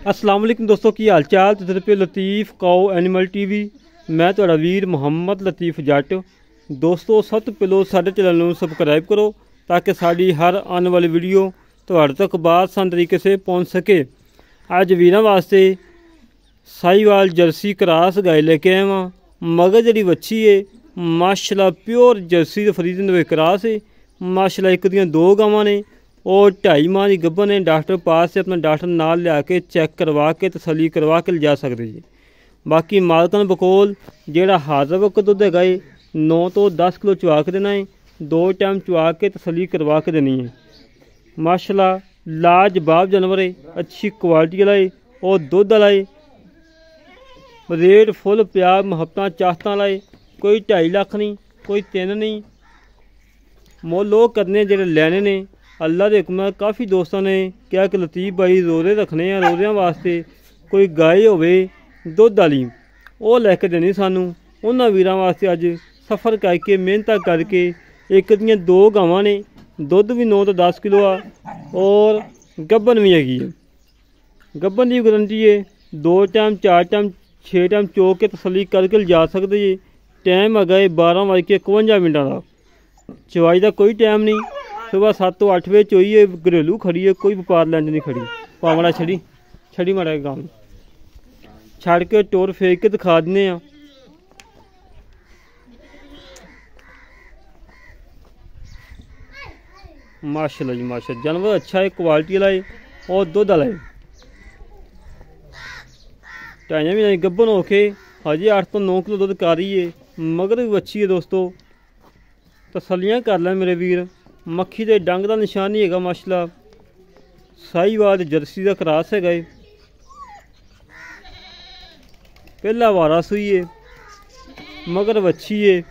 अस्सलाम वालेकुम दोस्तों की हाल चाल। तुसीं पे लतीफ़ काओ एनिमल टीवी। मैं तुहाड़ा वीर मुहम्मद लतीफ़ जट। दोस्तों सब तो पहलो साडे चैनल नूं सबसक्राइब करो ताकि साड़ी हर आने वाली वीडियो तुहाडे तक बासान तरीके से पहुँच सके। अज वीरां वास्ते साहिवाल जर्सी क्रॉस गाय लेके आए वहाँ। मगर जी बच्ची है माशाल्लाह प्योर जर्सी तो फरीदन दे क्रॉस है माशाल्लाह। एक दियां दो गावां ने और 2.5 माह की गब्बन ने। डॉक्टर पास से अपना डॉक्टर नाल लिया के चैक करवा के तसली करवा के लिजा सकते जी। बाकी मालकन बकोल जेड़ा हाज़र वक्त दुध है 9 तो 10 किलो चुआ के देना है। 2 टाइम चुआ के तसली करवा के देनी है। माशाल्लाह लाजवाब जानवर है, अच्छी क्वालिटी वाला है और दुध वाला है। रेट फुल प्यार मुहब्बत चाहत वाला है। कोई 2.5 लाख नहीं, कोई 3 नहीं। मोल लोग करने जेड़े लैने ने अल्लाह के हुक्म। काफ़ी दोस्तों ने क्या कि लतीफ़ भाई रोज़े रखने हैं, रोज़ियां वास्ते कोई गाय होवे दुध वाली वो लैके देनी सानू। उन्होंने वीरां वास्ते अज सफ़र करके मेहनत करके एक दियां 2 गावां ने। दुध भी 9 तो 10 किलो आ और गब्बन भी हैगी है। गब्बन की गारंटी है। 2 टाइम 4 टाइम 6 टाइम चो के तसली करके लिजा सकते जी। टाइम है 12:51 का। चवाई का कोई टाइम नहीं। सुबह 7 तो 8 बजे चोई है। घरेलू खड़ी है, कोई व्यापार लैंड नहीं खड़ी। पावड़ा छड़ी माड़ा गांव छड़ के टोर फेंक के दिखा दें। माशाल्लाह जी माशाल्लाह जानवर अच्छा है, क्वालिटी वाला है और दुध वाला है। 2.5 महीने गब्बन होके हजे 8 तो 9 किलो दुध कर रही है। मगर भी अच्छी है दोस्तों, तसलियां कर लें मेरे वीर। मक्खी के डंग का निशान नहीं है माशाल्लाह। साहिवाल जर्सी का क्रॉस है। पहला वारा सुई है मगर वच्छी है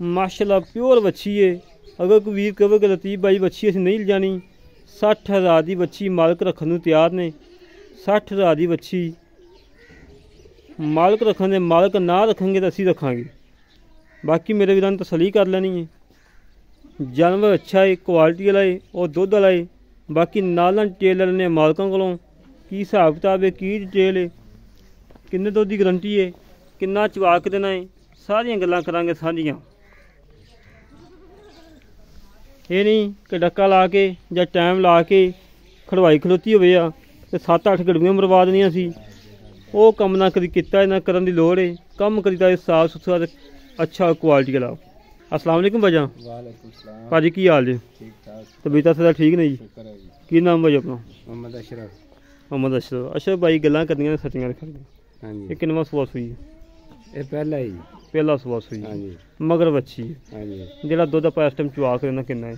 माशाल्लाह प्योर वच्छी है। अगर कोई वीर कहे कि लतीफ़ भाई वच्छी असीं नहीं जानी, 60,000 की वच्छी मालक रखने नूं तैयार ने। 60,000 की वच्छी मालक रखने, मालक ना रखेंगे तो असीं रखांगे। बाकी मेरे वीरां ने तसली कर लेनी है। जानवर अच्छा है, क्वालिटी वाला है और दुध वाला है। बाकी नाल डिटेल लेने मालकों को की हिसाब किताब है, की डिटेल है, किन्ने दुध की गारंटी है, किन्ना चवा के देना है, सारियां गल्लां करांगे साझियां। ये नहीं कि डक्का ला के या टाइम ला के खड़वाई खलोती होवे आ ते 7-8 गड्डियां मरवा देनियां सी। वो कम ना कदी कीता ना करन दी लोड़ है। कम करीदा साफ सुथरा ते अच्छा क्वालिटी वाला। अस्सलाम वालेकुम भाजा। वालेकुम सलाम भाजी की हाल जी? ठीक ठाक तबीयत सदा ठीक नहीं जी? शुक्र है जी। की नाम भाई अपना? मोहम्मद अशरफ। मोहम्मद अशरफ। अशरफ भाई गल्लां करनियां सच्चियां रखनियां। हाँ जी ये किन्नवा सुबह सुई है? ये पहला ही। पहला सुबह सुई हाँ है जी मगर बच्ची है। हाँ जी जेड़ा दुध आप इस टाइम चुआ के देना किन्ना है?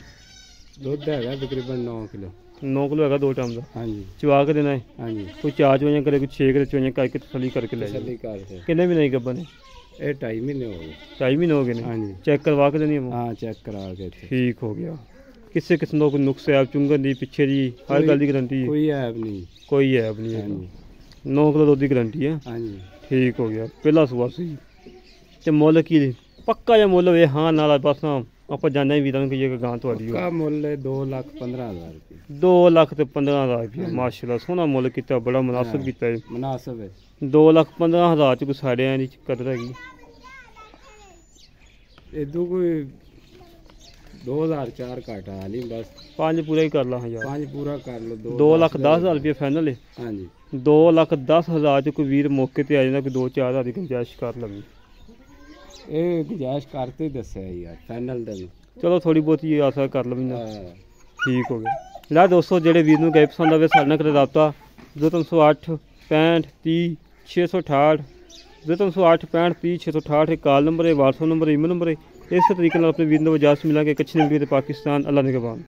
दुध है तकरीबन 9 किलो। 9 किलो है 2 टाइम का हाँ जी चुआ के देना है। हाँ जी कोई 4 चवाइयां करे, कोई 6 करे चवाइयां करके तसली करके ले तसल्ली जाए। कर से किन्ने भी नहीं गब्बन है? ये 2.5 महीने हो गए। 2.5 महीने हो गए ने। हाँ जी चेक करवा के देनी है? हाँ चेक करा के थे। ठीक हो गया। किसी किस्म का कोई नुक्स है चुंगन दी पिछे दी हर गल की गारंटी है? कोई ऐप नहीं। कोई है अपनी हाँ जी 9 किलो दुध की गारंटी है। हाँ जी ठीक हो गया। पहला सुबह सी ते मुल की पक्का या मुल होवे हाँ नाला बस आप जाने वीरां कि ये गां तुहाडी हो। का मुल 2,15,000 रुपये। 2,15,000 रुपये माशाल्लाह सोहना मुल किया, बड़ा मुनासिब किया है। मुनासिब है। 2,15,000 च कोई साढ़े दी कदर हैगी। इदू कोई 2,004 घट आ नहीं बस 5 पूरा ही कर ला यार। 5 पूरा कर लो। 2,10,000 रुपये फाइनल है। हाँ जी 2,10,000 च कोई वीर मौके ते आ जाता, कोई 2-4 हज़ार की गुंजाइश कर लगी। ये गुंजाइश करते ही दस्या यार फाइनल दिन। चलो थोड़ी बहुत ही आशा कर लो। हाँ ठीक हो गया। ला दोस्तों जेडे वीर नूं गाय पसंद आवे साडे नाल करे राबता 0308 65 30 668 0308 65 30 668 कॉल नंबर है, व्हाट्सएप नंबर है, ईमेल नंबर है। इस तरीके अपने वीर नूं इजाजत मिलांगे। एक अच्छी वीडियो पाकिस्तान। अल्लाह निगहबान।